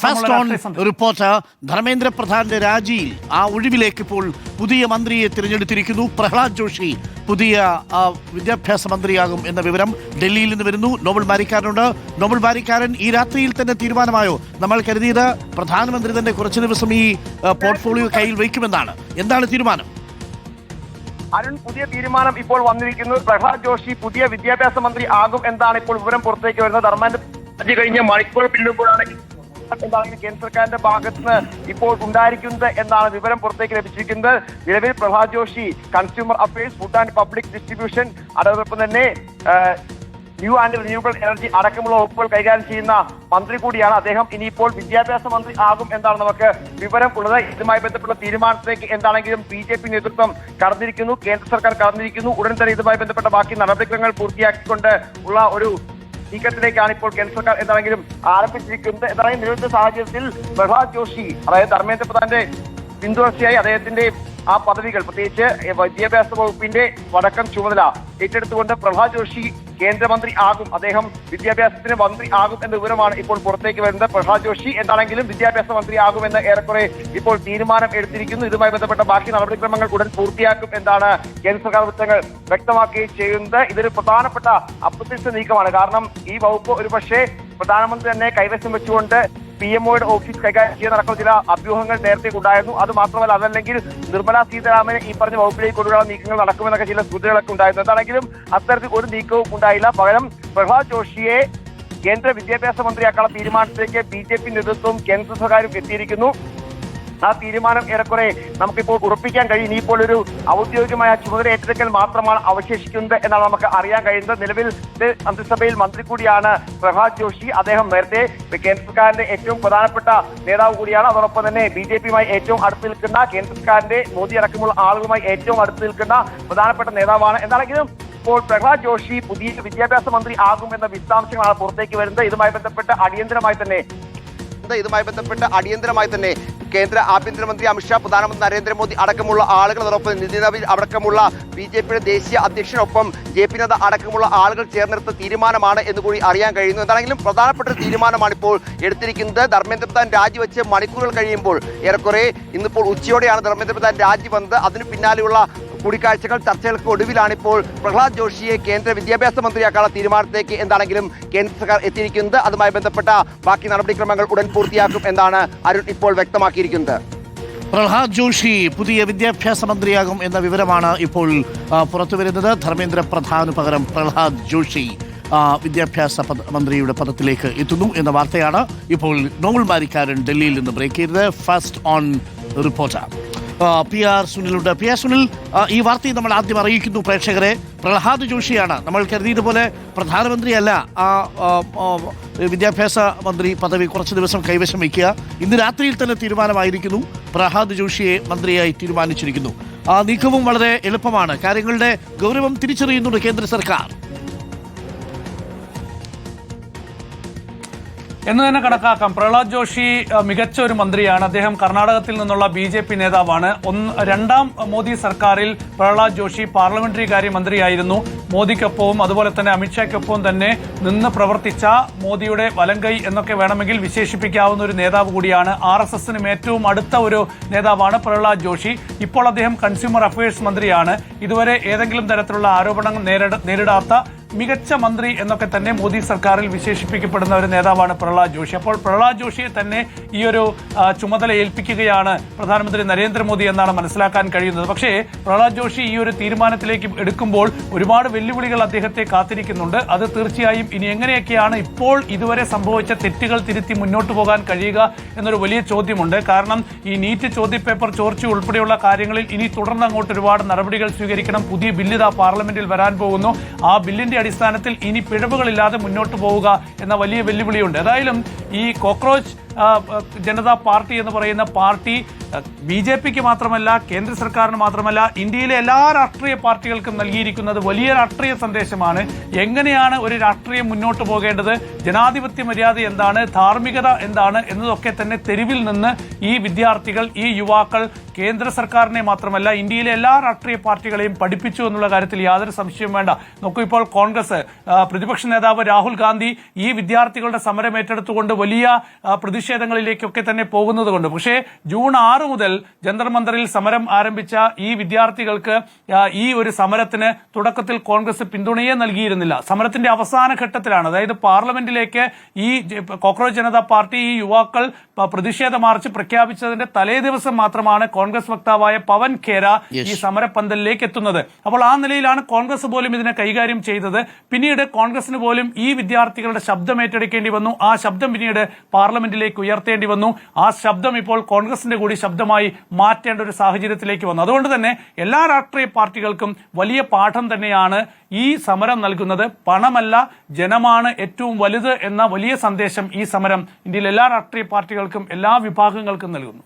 First on report Dharmendra പ്രധാന്റെ രാജിയിൽ ആ ഒഴിവിലേക്ക് ഇപ്പോൾ പുതിയ മന്ത്രിയെ തിരഞ്ഞെടുത്തിരിക്കുന്നു. പ്രഹ്ലാദ് ജോഷി പുതിയ വിദ്യാഭ്യാസ മന്ത്രിയാകും എന്ന വിവരം ഡൽഹിയിൽ നിന്ന് വരുന്നു. നോബൽ ബാരിക്കാരനുണ്ട്. നോബൽ ബാരിക്കാരൻ, ഈ രാത്രിയിൽ തന്നെ തീരുമാനമായോ? നമ്മൾ കരുതിയത് പ്രധാനമന്ത്രി തന്നെ കുറച്ചു ദിവസം ഈ പോർട്ട്ഫോളിയോ കയ്യിൽ വയ്ക്കുമെന്നാണ്. എന്താണ് തീരുമാനം? അരുൺ, പുതിയ തീരുമാനം ഇപ്പോൾ വന്നിരിക്കുന്നു. പ്രഹ്ലാദ് ജോഷി പുതിയ വിദ്യാഭ്യാസ മന്ത്രി ആകും എന്നാണ് ഇപ്പോൾ വിവരം പുറത്തേക്ക് വരുന്നത്. ധർമ്മേന്ദ്ര കഴിഞ്ഞ മണിക്കൂർ പിന്നിടുമ്പോഴാണ് എന്താണ് കേന്ദ്ര സർക്കാരിന്റെ ഭാഗത്ത് നിന്ന് ഇപ്പോൾ ഉണ്ടായിരിക്കുന്നത് എന്നാണ് വിവരം പുറത്തേക്ക് ലഭിച്ചിരിക്കുന്നത്. നിലവിൽ Pralhad Joshi consumer affairs, food and public distribution, അതോടൊപ്പം തന്നെ ന്യൂ ആൻഡ് റിന്യൂവബിൾ എനർജി അടക്കമുള്ള വകുപ്പുകൾ കൈകാര്യം ചെയ്യുന്ന മന്ത്രി കൂടിയാണ് അദ്ദേഹം. ഇനിയിപ്പോൾ വിദ്യാഭ്യാസ മന്ത്രി ആകും എന്നാണ് നമുക്ക് വിവരം ഉള്ളത്. ഇതുമായി ബന്ധപ്പെട്ട തീരുമാനത്തിലേക്ക് എന്താണെങ്കിലും BJP നേതൃത്വം കടന്നിരിക്കുന്നു, കേന്ദ്ര സർക്കാർ കടന്നിരിക്കുന്നു. ഉടൻ തന്നെ ഇതുമായി ബന്ധപ്പെട്ട ബാക്കി നടപടിക്രമങ്ങൾ പൂർത്തിയാക്കിക്കൊണ്ട് ഉള്ള ഒരു നീക്കത്തിലേക്കാണ് ഇപ്പോൾ കേന്ദ്ര സർക്കാർ എന്താണെങ്കിലും ആരംഭിച്ചിരിക്കുന്നത്. എന്താണെങ്കിലും നിലവിലത്തെ സാഹചര്യത്തിൽ പ്രഹ്ലാദ് ജോഷി, അതായത് ധർമ്മേന്ദ്ര പ്രധാന്റെ പിന്തുടർച്ചയായി അദ്ദേഹത്തിന്റെ ആ പദവികൾ, പ്രത്യേകിച്ച് വിദ്യാഭ്യാസ വകുപ്പിന്റെ വടക്കം ചുമതല ഏറ്റെടുത്തുകൊണ്ട് പ്രഹ്ലാദ് ജോഷി കേന്ദ്രമന്ത്രി ആകും, അദ്ദേഹം വിദ്യാഭ്യാസത്തിന് മന്ത്രി ആകും എന്ന വിവരമാണ് ഇപ്പോൾ പുറത്തേക്ക് വരുന്നത്. പ്രഹ്ലാദ് ജോഷി എന്താണെങ്കിലും വിദ്യാഭ്യാസ മന്ത്രി ആകുമെന്ന് ഏറെക്കുറെ ഇപ്പോൾ തീരുമാനം എടുത്തിരിക്കുന്നു. ഇതുമായി ബന്ധപ്പെട്ട ബാക്കി നടപടിക്രമങ്ങൾ ഉടൻ പൂർത്തിയാക്കും എന്നാണ് കേന്ദ്ര സർക്കാർ വൃത്തങ്ങൾ വ്യക്തമാക്കുകയും ചെയ്യുന്നത്. ഇതൊരു പ്രധാനപ്പെട്ട അപ്രതീക്ഷിത നീക്കമാണ്. കാരണം ഈ വകുപ്പ് ഒരുപക്ഷെ പ്രധാനമന്ത്രി തന്നെ കൈവശം വെച്ചുകൊണ്ട് PMOയുടെ ഓഫീസ് കൈകാര്യം ചെയ്യുന്ന നടക്കുന്ന ചില അഭ്യൂഹങ്ങൾ നേരത്തെ ഉണ്ടായിരുന്നു. അത് മാത്രമല്ല, അതല്ലെങ്കിൽ നിർമ്മലാ സീതാരാമനെ ഈ പറഞ്ഞ വകുപ്പിലേക്ക് കൊണ്ടുവരാൻ നീക്കങ്ങൾ നടക്കുമെന്നൊക്കെ ചില സൂചനകളൊക്കെ ഉണ്ടായിരുന്നു. എന്താണെങ്കിലും അത്തരത്തിൽ ഒരു നീക്കവും ഉണ്ടായില്ല. പകരം പ്രഹ്ലാദ് ജോഷിയെ കേന്ദ്ര വിദ്യാഭ്യാസ മന്ത്രിയാക്കാനുള്ള തീരുമാനത്തിലേക്ക് BJP നേതൃത്വവും കേന്ദ്ര സർക്കാരും എത്തിയിരിക്കുന്നു. ആ തീരുമാനം ഏറെക്കുറെ നമുക്കിപ്പോൾ ഉറപ്പിക്കാൻ കഴിയും. ഇനിയിപ്പോൾ ഒരു ഔദ്യോഗികമായ ചുമതല ഏറ്റെടുക്കൽ മാത്രമാണ് അവശേഷിക്കുന്നത് എന്നാണ് നമുക്ക് അറിയാൻ കഴിയുന്നത്. നിലവിൽ മന്ത്രിസഭയിൽ മന്ത്രി കൂടിയാണ് പ്രഹ്ലാദ് ജോഷി. അദ്ദേഹം നേരത്തെ കേന്ദ്ര സർക്കാരിന്റെ ഏറ്റവും പ്രധാനപ്പെട്ട നേതാവ് കൂടിയാണ്. അതോടൊപ്പം തന്നെ BJPയുമായി ഏറ്റവും അടുത്ത് നിൽക്കുന്ന, കേന്ദ്ര സർക്കാരിന്റെ മോദി അടക്കമുള്ള ആളുകളുമായി ഏറ്റവും അടുത്ത് നിൽക്കുന്ന പ്രധാനപ്പെട്ട നേതാവാണ്. എന്താണെങ്കിലും ഇപ്പോൾ പ്രഹ്ലാദ് ജോഷി പുതിയ വിദ്യാഭ്യാസ മന്ത്രി ആകുമെന്ന വിശദാംശങ്ങളാണ് പുറത്തേക്ക് വരുന്നത്. ഇതുമായി ബന്ധപ്പെട്ട് അടിയന്തരമായി തന്നെ കേന്ദ്ര ആഭ്യന്തരമന്ത്രി അമിത്ഷാ, പ്രധാനമന്ത്രി നരേന്ദ്രമോദി അടക്കമുള്ള ആളുകൾ, അതോടൊപ്പം നിതിൻ നവീൻ അടക്കമുള്ള BJPയുടെ ദേശീയ അധ്യക്ഷനൊപ്പം JP നദ്ദ അടക്കമുള്ള ആളുകൾ ചേർന്നെടുത്ത തീരുമാനമാണ് എന്ന് കൂടി അറിയാൻ കഴിയുന്നു. എന്താണെങ്കിലും പ്രധാനപ്പെട്ട ഒരു തീരുമാനമാണ് ഇപ്പോൾ എടുത്തിരിക്കുന്നത്. ധർമ്മേന്ദ്ര പ്രധാൻ രാജിവെച്ച് മണിക്കൂറുകൾ കഴിയുമ്പോൾ, ഏറെക്കുറെ ഇന്നിപ്പോൾ ഉച്ചയോടെയാണ് ധർമ്മേന്ദ്ര പ്രധാൻ രാജി വന്നത്. അതിന് പിന്നാലെയുള്ള കൂടിക്കാഴ്ചകൾ, ചർച്ചകൾക്ക് ഒടുവിലാണ് ഇപ്പോൾ പ്രഹ്ലാദ് ജോഷിയെ കേന്ദ്ര വിദ്യാഭ്യാസ മന്ത്രിയാക്കാനുള്ള തീരുമാനത്തിലേക്ക് എന്താണെങ്കിലും കേന്ദ്ര സർക്കാർ എത്തിയിരിക്കുന്നത്. അതുമായി ബന്ധപ്പെട്ട ബാക്കി നടപടിക്രമങ്ങൾ ഉടൻ പൂർത്തിയാക്കും എന്നാണ് അരുൺ ഇപ്പോൾ വ്യക്തമാക്കിയിരിക്കുന്നത്. പ്രഹ്ലാദ് ജോഷി പുതിയ വിദ്യാഭ്യാസ മന്ത്രിയാകും എന്ന വിവരമാണ് ഇപ്പോൾ പുറത്തുവരുന്നത്. ധർമ്മേന്ദ്ര പ്രധാന് പകരം പ്രഹ്ലാദ് ജോഷി വിദ്യാഭ്യാസ മന്ത്രിയുടെ പദത്തിലേക്ക് എത്തുന്നു എന്ന വാർത്തയാണ് ഇപ്പോൾ നോബൽ ബാരിക്കാരൻ ഡൽഹിയിൽ നിന്ന് ബ്രേക്ക് ചെയ്തത്. First on reporter PR സുനിലുണ്ട്. PR Sunil, ഈ വാർത്തയും നമ്മൾ ആദ്യം അറിയിക്കുന്നു പ്രേക്ഷകരെ. പ്രഹ്ലാദ് ജോഷിയാണ്, നമ്മൾ കരുതിയതുപോലെ പ്രധാനമന്ത്രിയല്ല വിദ്യാഭ്യാസ മന്ത്രി പദവി കുറച്ച് ദിവസം കൈവശം വയ്ക്കുക. ഇന്ന് രാത്രിയിൽ തന്നെ തീരുമാനമായിരിക്കുന്നു. പ്രഹ്ലാദ് ജോഷിയെ മന്ത്രിയായി തീരുമാനിച്ചിരിക്കുന്നു. നീക്കവും വളരെ എളുപ്പമാണ്. കാര്യങ്ങളുടെ ഗൗരവം തിരിച്ചറിയുന്നുണ്ട് കേന്ദ്ര സർക്കാർ എന്ന് തന്നെ കണക്കാക്കാം. പ്രഹ്ലാദ് ജോഷി മികച്ച ഒരു മന്ത്രിയാണ്. അദ്ദേഹം കർണാടകത്തിൽ നിന്നുള്ള BJP നേതാവാണ്. രണ്ടാം മോദി സർക്കാരിൽ പ്രഹ്ലാദ് ജോഷി പാർലമെന്ററി കാര്യ മന്ത്രിയായിരുന്നു. മോദിക്കൊപ്പവും അതുപോലെ തന്നെ അമിത്ഷായ്ക്കൊപ്പവും തന്നെ നിന്ന് പ്രവർത്തിച്ച മോദിയുടെ വലങ്കൈ എന്നൊക്കെ വേണമെങ്കിൽ വിശേഷിപ്പിക്കാവുന്ന ഒരു നേതാവ് കൂടിയാണ്. RSSനും ഏറ്റവും അടുത്ത ഒരു നേതാവാണ് പ്രഹ്ലാദ് ജോഷി. ഇപ്പോൾ അദ്ദേഹം കൺസ്യൂമർ അഫയേഴ്സ് മന്ത്രിയാണ്. ഇതുവരെ ഏതെങ്കിലും തരത്തിലുള്ള ആരോപണങ്ങൾ നേരിടാത്ത മികച്ച മന്ത്രി എന്നൊക്കെ തന്നെ മോദി സർക്കാരിൽ വിശേഷിപ്പിക്കപ്പെടുന്ന ഒരു നേതാവാണ് പ്രഹ്ലാദ് ജോഷി. അപ്പോൾ പ്രഹ്ലാദ് ജോഷിയെ തന്നെ ഈ ഒരു ചുമതല ഏൽപ്പിക്കുകയാണ് പ്രധാനമന്ത്രി നരേന്ദ്രമോദി എന്നാണ് മനസ്സിലാക്കാൻ കഴിയുന്നത്. പക്ഷേ പ്രഹ്ലാദ് ജോഷി ഈ ഒരു തീരുമാനത്തിലേക്ക് എടുക്കുമ്പോൾ ഒരുപാട് വെല്ലുവിളികൾ അദ്ദേഹത്തെ കാത്തിരിക്കുന്നുണ്ട്. അത് തീർച്ചയായും ഇനി എങ്ങനെയൊക്കെയാണ് ഇപ്പോൾ ഇതുവരെ സംഭവിച്ച തെറ്റുകൾ തിരുത്തി മുന്നോട്ട് പോകാൻ കഴിയുക എന്നൊരു വലിയ ചോദ്യമുണ്ട്. കാരണം ഈ നീറ്റ് ചോദ്യപേപ്പർ ചോർച്ച ഉൾപ്പെടെയുള്ള കാര്യങ്ങളിൽ ഇനി തുടർന്ന് അങ്ങോട്ട് ഒരുപാട് നടപടികൾ സ്വീകരിക്കണം. പുതിയ ബില്ല് പാർലമെന്റിൽ വരാൻ പോകുന്നു. ആ ബില്ലിന്റെ അടിസ്ഥാനത്തിൽ ഇനി പിഴവുകളില്ലാതെ മുന്നോട്ട് പോവുക എന്ന വലിയ വെല്ലുവിളിയുണ്ട്. ഏതായാലും ഈ കോക്രോച്ച് ജനതാ പാർട്ടി എന്ന് പറയുന്ന പാർട്ടി BJPക്ക് മാത്രമല്ല, കേന്ദ്ര സർക്കാരിന് മാത്രമല്ല, ഇന്ത്യയിലെ എല്ലാ രാഷ്ട്രീയ പാർട്ടികൾക്കും നൽകിയിരിക്കുന്നത് വലിയ രാഷ്ട്രീയ സന്ദേശമാണ്. എങ്ങനെയാണ് ഒരു രാഷ്ട്രീയം മുന്നോട്ട് പോകേണ്ടത്, ജനാധിപത്യ മര്യാദ എന്താണ്, ധാർമ്മികത എന്താണ് എന്നതൊക്കെ തന്നെ തെരുവിൽ നിന്ന് ഈ വിദ്യാർത്ഥികൾ, ഈ യുവാക്കൾ കേന്ദ്ര സർക്കാരിനെ മാത്രമല്ല ഇന്ത്യയിലെ എല്ലാ രാഷ്ട്രീയ പാർട്ടികളെയും പഠിപ്പിച്ചു എന്നുള്ള കാര്യത്തിൽ യാതൊരു സംശയവും വേണ്ട. നോക്കൂ, ഇപ്പോൾ കോൺഗ്രസ് പ്രതിപക്ഷ നേതാവ് രാഹുൽ ഗാന്ധി ഈ വിദ്യാർത്ഥികളുടെ സമരം ഏറ്റെടുത്തുകൊണ്ട് വലിയ പ്രതിഷേധങ്ങളിലേക്കൊക്കെ തന്നെ പോകുന്നത് കൊണ്ട്, പക്ഷേ ജൂൺ 6 മുതൽ ജന്തർ മന്ദറിൽ സമരം ആരംഭിച്ച ഈ വിദ്യാർത്ഥികൾക്ക് ഈ ഒരു സമരത്തിന് തുടക്കത്തിൽ കോൺഗ്രസ് പിന്തുണയെ നൽകിയിരുന്നില്ല. സമരത്തിന്റെ അവസാന ഘട്ടത്തിലാണ്, അതായത് പാർലമെന്റിലേക്ക് ഈ കോക്രോച്ച് ജനതാ പാർട്ടി, ഈ യുവാക്കൾ പ്രതിഷേധ മാർച്ച് പ്രഖ്യാപിച്ചതിന്റെ തലേ ദിവസം മാത്രമാണ് കോൺഗ്രസ് വക്താവായ പവൻ ഖേര ഈ സമരപ്പന്തലിലേക്ക് എത്തുന്നത്. അപ്പോൾ ആ നിലയിലാണ് കോൺഗ്രസ് പോലും ഇതിനെ കൈകാര്യം ചെയ്തത്. പിന്നീട് കോൺഗ്രസിന് പോലും ഈ വിദ്യാർത്ഥികളുടെ ശബ്ദം ഏറ്റെടുക്കേണ്ടി വന്നു. ആ ശബ്ദം പിന്നീട് പാർലമെന്റിലേക്ക് ഉയർത്തേണ്ടി വന്നു. ആ ശബ്ദം ഇപ്പോൾ കോൺഗ്രസിന്റെ കൂടി ശബ്ദമായി മാറ്റേണ്ട ഒരു സാഹചര്യത്തിലേക്ക് വന്നു. അതുകൊണ്ട് തന്നെ എല്ലാ രാഷ്ട്രീയ പാർട്ടികൾക്കും വലിയ പാഠം തന്നെയാണ് ഈ സമരം നൽകുന്നത്. പണമല്ല, ജനമാണ് ഏറ്റവും വലുത് എന്ന വലിയ സന്ദേശം ഈ സമരം ഇന്ത്യയിലെ എല്ലാ രാഷ്ട്രീയ പാർട്ടികൾക്കും എല്ലാ വിഭാഗങ്ങൾക്കും നൽകുന്നു.